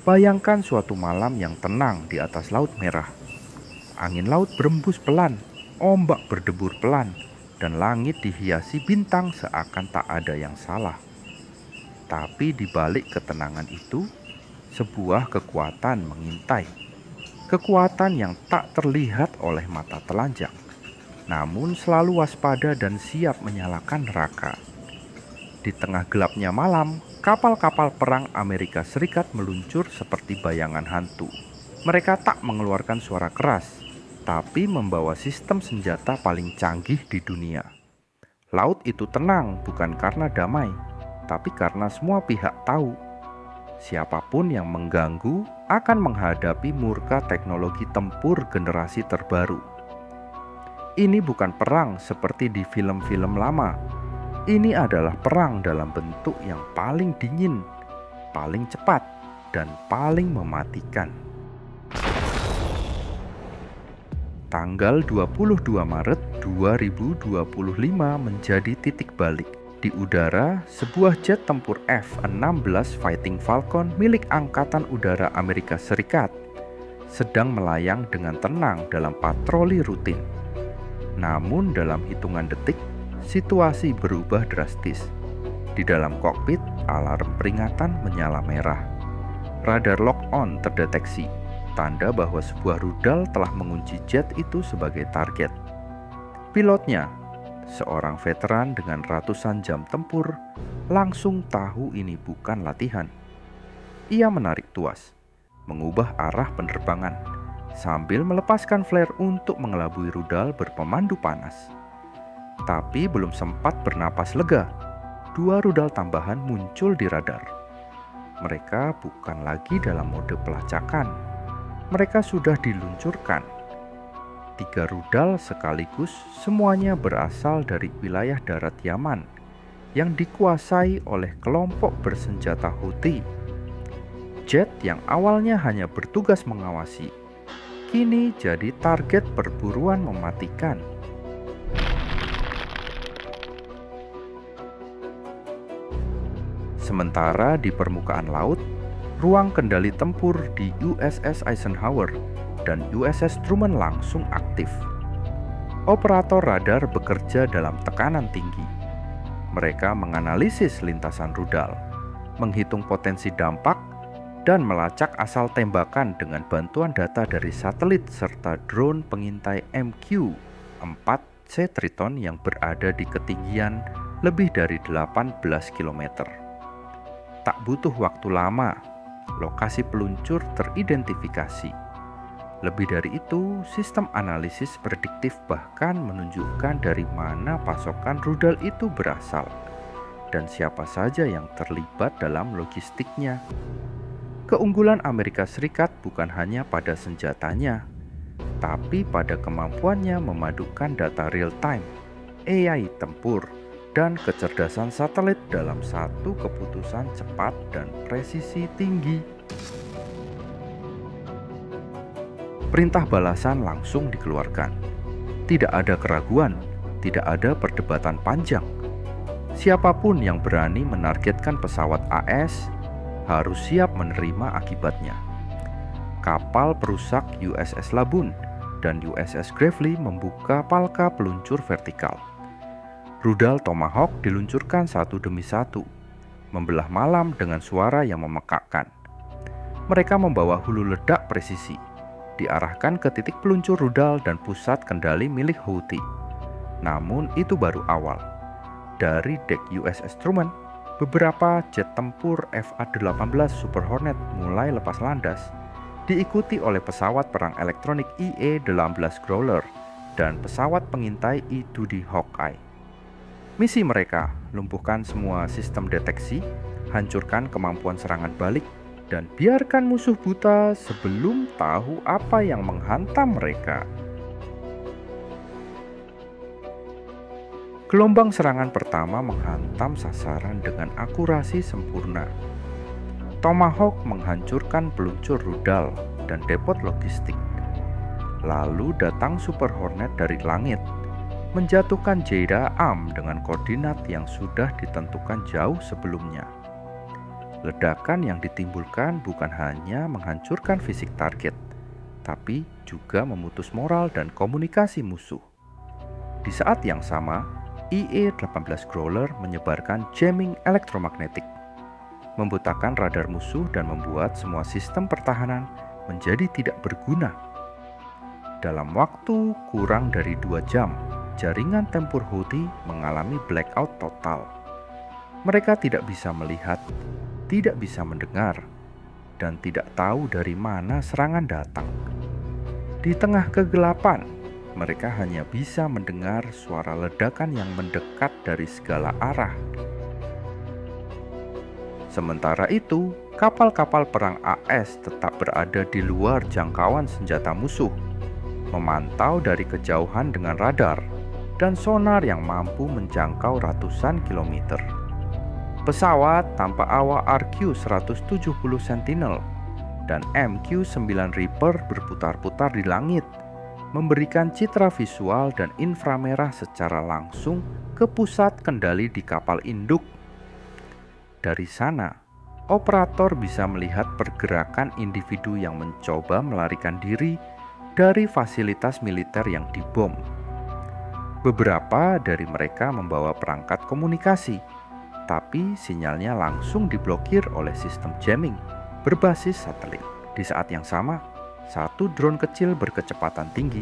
Bayangkan suatu malam yang tenang di atas Laut Merah. Angin laut berembus pelan, ombak berdebur pelan, dan langit dihiasi bintang seakan tak ada yang salah. Tapi di balik ketenangan itu, sebuah kekuatan mengintai. Kekuatan yang tak terlihat oleh mata telanjang, namun selalu waspada dan siap menyalakan neraka. Di tengah gelapnya malam, kapal-kapal perang Amerika Serikat meluncur seperti bayangan hantu. Mereka tak mengeluarkan suara keras, tapi membawa sistem senjata paling canggih di dunia. Laut itu tenang bukan karena damai, tapi karena semua pihak tahu siapapun yang mengganggu akan menghadapi murka teknologi tempur generasi terbaru. Ini bukan perang seperti di film-film lama. Ini adalah perang dalam bentuk yang paling dingin, paling cepat, dan paling mematikan. Tanggal 22 Maret 2025 menjadi titik balik. Di udara, sebuah jet tempur F-16 Fighting Falcon milik Angkatan Udara Amerika Serikat sedang melayang dengan tenang dalam patroli rutin. Namun dalam hitungan detik, situasi berubah drastis. Di dalam kokpit, alarm peringatan menyala merah. Radar lock-on terdeteksi, tanda bahwa sebuah rudal telah mengunci jet itu sebagai target. Pilotnya, seorang veteran dengan ratusan jam tempur, langsung tahu ini bukan latihan. Ia menarik tuas, mengubah arah penerbangan, sambil melepaskan flare untuk mengelabui rudal berpemandu panas. Tapi belum sempat bernapas lega, dua rudal tambahan muncul di radar. Mereka bukan lagi dalam mode pelacakan. Mereka sudah diluncurkan. 3 rudal sekaligus, semuanya berasal dari wilayah darat Yaman yang dikuasai oleh kelompok bersenjata Houthi. Jet yang awalnya hanya bertugas mengawasi, kini jadi target perburuan mematikan. Sementara di permukaan laut, ruang kendali tempur di USS Eisenhower dan USS Truman langsung aktif. Operator radar bekerja dalam tekanan tinggi. Mereka menganalisis lintasan rudal, menghitung potensi dampak, dan melacak asal tembakan dengan bantuan data dari satelit serta drone pengintai MQ-4C Triton yang berada di ketinggian lebih dari 18 km. Tak butuh waktu lama, lokasi peluncur teridentifikasi. Lebih dari itu, sistem analisis prediktif bahkan menunjukkan dari mana pasokan rudal itu berasal dan siapa saja yang terlibat dalam logistiknya. Keunggulan Amerika Serikat bukan hanya pada senjatanya, tapi pada kemampuannya memadukan data real-time, AI tempur, dan kecerdasan satelit dalam satu keputusan cepat dan presisi tinggi. Perintah balasan langsung dikeluarkan. Tidak ada keraguan, tidak ada perdebatan panjang. Siapapun yang berani menargetkan pesawat AS harus siap menerima akibatnya. Kapal perusak USS Labuan dan USS Gravely membuka palka peluncur vertikal. Rudal Tomahawk diluncurkan satu demi satu, membelah malam dengan suara yang memekakkan. Mereka membawa hulu ledak presisi, diarahkan ke titik peluncur rudal dan pusat kendali milik Houthi. Namun itu baru awal. Dari dek USS Truman, beberapa jet tempur FA-18 Super Hornet mulai lepas landas, diikuti oleh pesawat perang elektronik IE-18 Growler dan pesawat pengintai E-2D Hawkeye. Misi mereka lumpuhkan semua sistem deteksi, hancurkan kemampuan serangan balik, dan biarkan musuh buta sebelum tahu apa yang menghantam mereka. Gelombang serangan pertama menghantam sasaran dengan akurasi sempurna. Tomahawk menghancurkan peluncur rudal dan depot logistik. Lalu datang Super Hornet dari langit, menjatuhkan Jeddah Am dengan koordinat yang sudah ditentukan jauh sebelumnya. Ledakan yang ditimbulkan bukan hanya menghancurkan fisik target, tapi juga memutus moral dan komunikasi musuh. Di saat yang sama, IE-18 Growler menyebarkan jamming elektromagnetik, membutakan radar musuh dan membuat semua sistem pertahanan menjadi tidak berguna. Dalam waktu kurang dari 2 jam, jaringan tempur Houthi mengalami blackout total. Mereka tidak bisa melihat, tidak bisa mendengar, dan tidak tahu dari mana serangan datang. Di tengah kegelapan, mereka hanya bisa mendengar suara ledakan yang mendekat dari segala arah. Sementara itu, kapal-kapal perang AS tetap berada di luar jangkauan senjata musuh, memantau dari kejauhan dengan radar dan sonar yang mampu menjangkau ratusan kilometer. Pesawat tanpa awak RQ-170 Sentinel dan MQ-9 Reaper berputar-putar di langit, memberikan citra visual dan inframerah secara langsung ke pusat kendali di kapal induk. Dari sana, operator bisa melihat pergerakan individu yang mencoba melarikan diri dari fasilitas militer yang dibom. Beberapa dari mereka membawa perangkat komunikasi, tapi sinyalnya langsung diblokir oleh sistem jamming berbasis satelit. Di saat yang sama, satu drone kecil berkecepatan tinggi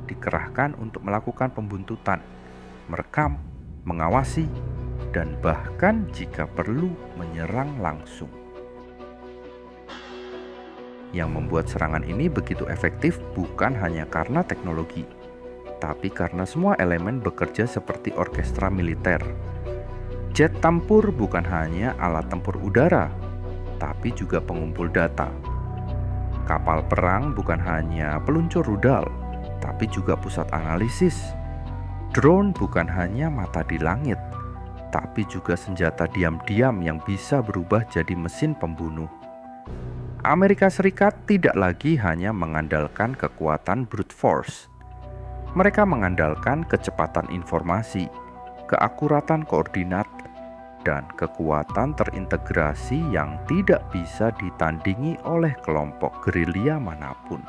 dikerahkan untuk melakukan pembuntutan, merekam, mengawasi, dan bahkan jika perlu menyerang langsung. Yang membuat serangan ini begitu efektif bukan hanya karena teknologi, tapi karena semua elemen bekerja seperti orkestra militer. Jet tempur bukan hanya alat tempur udara, tapi juga pengumpul data. Kapal perang bukan hanya peluncur rudal, tapi juga pusat analisis. Drone bukan hanya mata di langit, tapi juga senjata diam-diam yang bisa berubah jadi mesin pembunuh. Amerika Serikat tidak lagi hanya mengandalkan kekuatan brute force. Mereka mengandalkan kecepatan informasi, keakuratan koordinat, dan kekuatan terintegrasi yang tidak bisa ditandingi oleh kelompok gerilya manapun.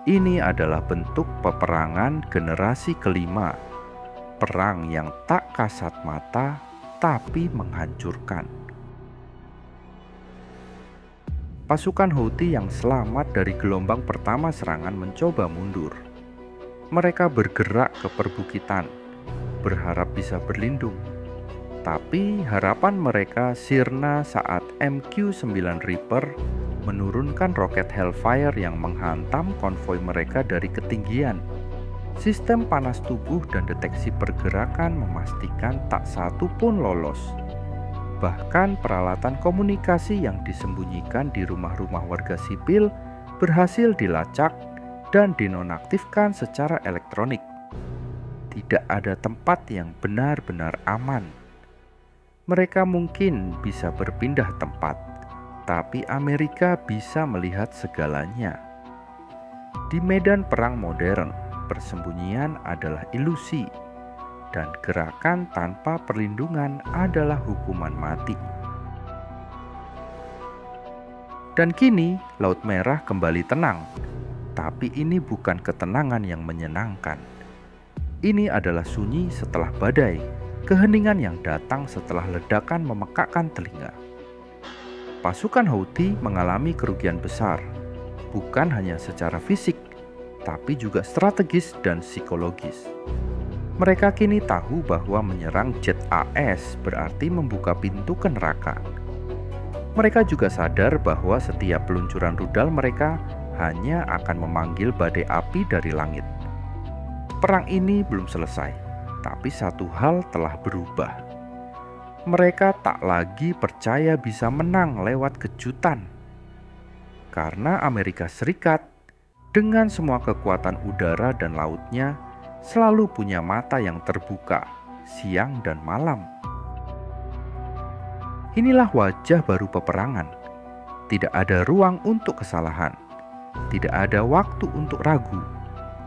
Ini adalah bentuk peperangan generasi kelima, perang yang tak kasat mata tapi menghancurkan. Pasukan Houthi yang selamat dari gelombang pertama serangan mencoba mundur. Mereka bergerak ke perbukitan, berharap bisa berlindung. Tapi harapan mereka sirna saat MQ-9 Reaper menurunkan roket Hellfire yang menghantam konvoi mereka dari ketinggian. Sistem panas tubuh dan deteksi pergerakan memastikan tak satu pun lolos. Bahkan peralatan komunikasi yang disembunyikan di rumah-rumah warga sipil berhasil dilacak dan dinonaktifkan secara elektronik. Tidak ada tempat yang benar-benar aman. Mereka mungkin bisa berpindah tempat, tapi Amerika bisa melihat segalanya. Di medan perang modern, persembunyian adalah ilusi, dan gerakan tanpa perlindungan adalah hukuman mati. Dan kini, Laut Merah kembali tenang, tapi ini bukan ketenangan yang menyenangkan. Ini adalah sunyi setelah badai, keheningan yang datang setelah ledakan memekakkan telinga. Pasukan Houthi mengalami kerugian besar, bukan hanya secara fisik, tapi juga strategis dan psikologis. Mereka kini tahu bahwa menyerang jet AS berarti membuka pintu ke neraka. Mereka juga sadar bahwa setiap peluncuran rudal mereka hanya akan memanggil badai api dari langit. Perang ini belum selesai, tapi satu hal telah berubah. Mereka tak lagi percaya bisa menang lewat kejutan. Karena Amerika Serikat, dengan semua kekuatan udara dan lautnya, selalu punya mata yang terbuka, siang dan malam. Inilah wajah baru peperangan. Tidak ada ruang untuk kesalahan. Tidak ada waktu untuk ragu.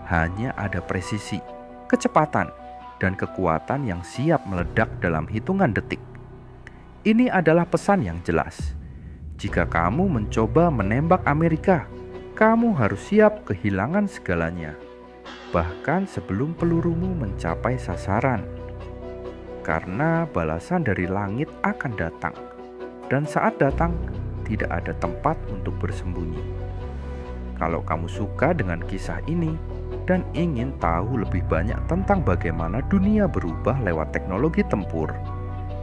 Hanya ada presisi, kecepatan, dan kekuatan yang siap meledak dalam hitungan detik. Ini adalah pesan yang jelas. Jika kamu mencoba menembak Amerika, kamu harus siap kehilangan segalanya, bahkan sebelum pelurumu mencapai sasaran. Karena balasan dari langit akan datang, dan saat datang tidak ada tempat untuk bersembunyi. Kalau kamu suka dengan kisah ini dan ingin tahu lebih banyak tentang bagaimana dunia berubah lewat teknologi tempur,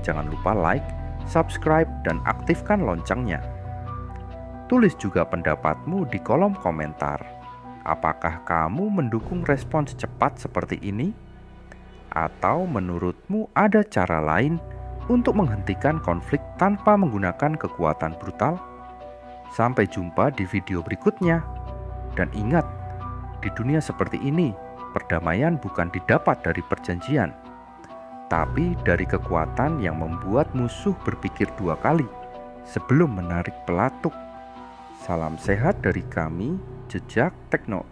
jangan lupa like, subscribe, dan aktifkan loncengnya. Tulis juga pendapatmu di kolom komentar. Apakah kamu mendukung respons cepat seperti ini? Atau menurutmu ada cara lain untuk menghentikan konflik tanpa menggunakan kekuatan brutal? Sampai jumpa di video berikutnya. Dan ingat, di dunia seperti ini, perdamaian bukan didapat dari perjanjian, tapi dari kekuatan yang membuat musuh berpikir dua kali sebelum menarik pelatuk. Salam sehat dari kami, Jejak Tekno.